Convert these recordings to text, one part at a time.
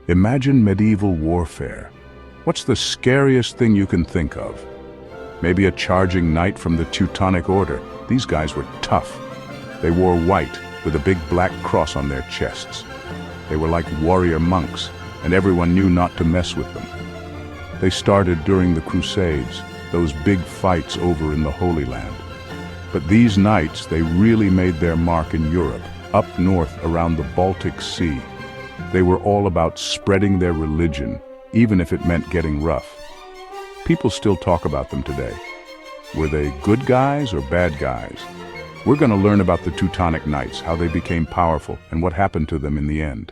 Imagine medieval warfare. What's the scariest thing you can think of? Maybe a charging knight from the Teutonic Order. These guys were tough. They wore white with a big black cross on their chests. They were like warrior monks, and everyone knew not to mess with them. They started during the Crusades, those big fights over in the Holy Land. But these knights, they really made their mark in Europe, up north around the Baltic Sea. They were all about spreading their religion, even if it meant getting rough. People still talk about them today. Were they good guys or bad guys? We're going to learn about the Teutonic Knights, how they became powerful, and what happened to them in the end.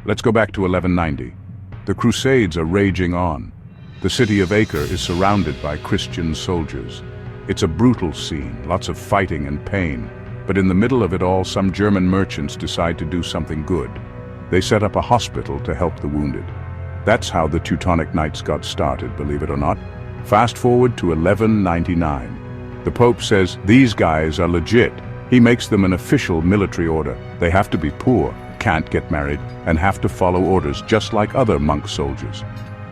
Let's go back to 1190. The Crusades are raging on. The city of Acre is surrounded by Christian soldiers. It's a brutal scene, lots of fighting and pain. But in the middle of it all, some German merchants decide to do something good. They set up a hospital to help the wounded. That's how the Teutonic Knights got started, believe it or not. Fast forward to 1199. The Pope says these guys are legit. He makes them an official military order. They have to be poor, can't get married, and have to follow orders just like other monk soldiers.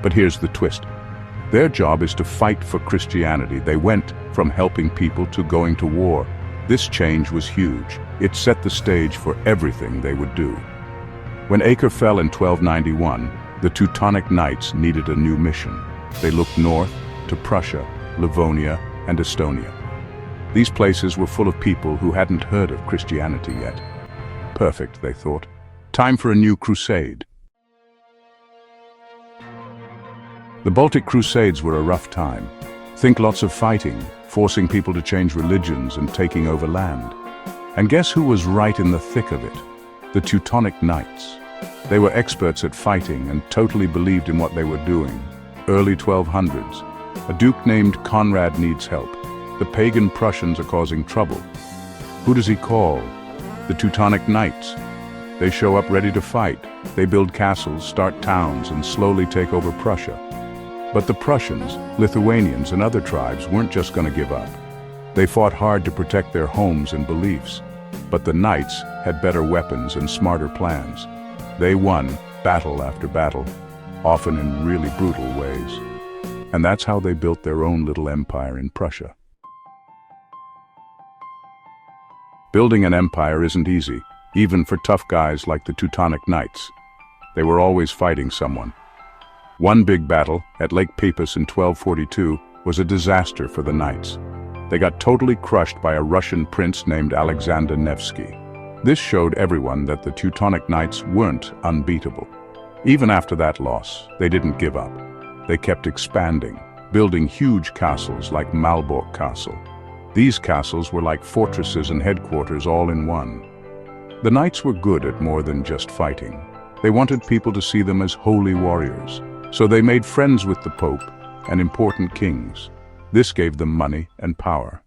But here's the twist. Their job is to fight for Christianity. They went from helping people to going to war. This change was huge. It set the stage for everything they would do. When Acre fell in 1291, the Teutonic Knights needed a new mission. They looked north to Prussia, Livonia, and Estonia. These places were full of people who hadn't heard of Christianity yet. Perfect, they thought. Time for a new crusade. The Baltic Crusades were a rough time. Think lots of fighting, forcing people to change religions and taking over land. And guess who was right in the thick of it? The Teutonic Knights. They were experts at fighting and totally believed in what they were doing. Early 1200s. A duke named Conrad needs help. The pagan Prussians are causing trouble. Who does he call? The Teutonic Knights. They show up ready to fight. They build castles, start towns, and slowly take over Prussia. But the Prussians, Lithuanians, and other tribes weren't just going to give up. They fought hard to protect their homes and beliefs. But the Knights had better weapons and smarter plans. They won battle after battle, often in really brutal ways. And that's how they built their own little empire in Prussia. Building an empire isn't easy, even for tough guys like the Teutonic Knights. They were always fighting someone. One big battle at Lake Peipus in 1242 was a disaster for the Knights. They got totally crushed by a Russian prince named Alexander Nevsky. This showed everyone that the Teutonic Knights weren't unbeatable. Even after that loss, they didn't give up. They kept expanding, building huge castles like Malbork Castle. These castles were like fortresses and headquarters all in one. The Knights were good at more than just fighting. They wanted people to see them as holy warriors. So they made friends with the Pope and important kings. This gave them money and power.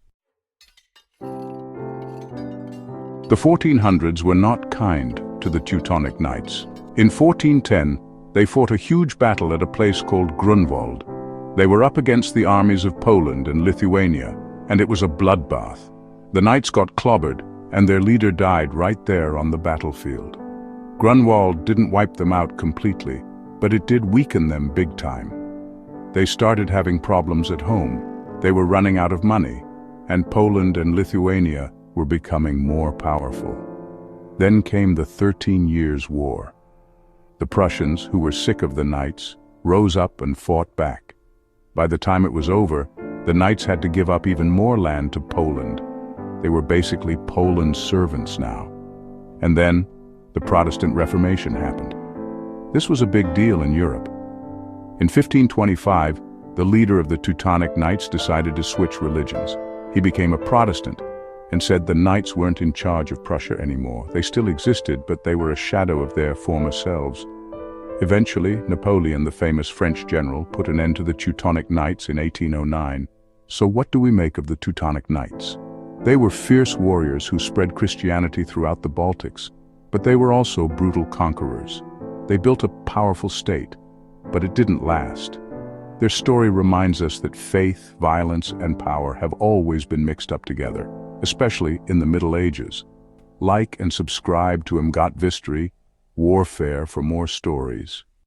The 1400s were not kind to the Teutonic Knights. In 1410, they fought a huge battle at a place called Grunwald. They were up against the armies of Poland and Lithuania, and it was a bloodbath. The Knights got clobbered, and their leader died right there on the battlefield. Grunwald didn't wipe them out completely, but it did weaken them big time. They started having problems at home. They were running out of money, and Poland and Lithuania were becoming more powerful. Then came the 13 Years' War. The Prussians, who were sick of the Knights, rose up and fought back. By the time it was over, the Knights had to give up even more land to Poland. They were basically Poland's servants now. And then, the Protestant Reformation happened. This was a big deal in Europe. In 1525, the leader of the Teutonic Knights decided to switch religions. He became a Protestant and said the Knights weren't in charge of Prussia anymore. They still existed, but they were a shadow of their former selves. Eventually, Napoleon, the famous French general, put an end to the Teutonic Knights in 1809. So what do we make of the Teutonic Knights? They were fierce warriors who spread Christianity throughout the Baltics, but they were also brutal conquerors. They built a powerful state, but it didn't last. Their story reminds us that faith, violence, and power have always been mixed up together, especially in the Middle Ages. Like and subscribe to Emgotv History, Warfare for more stories.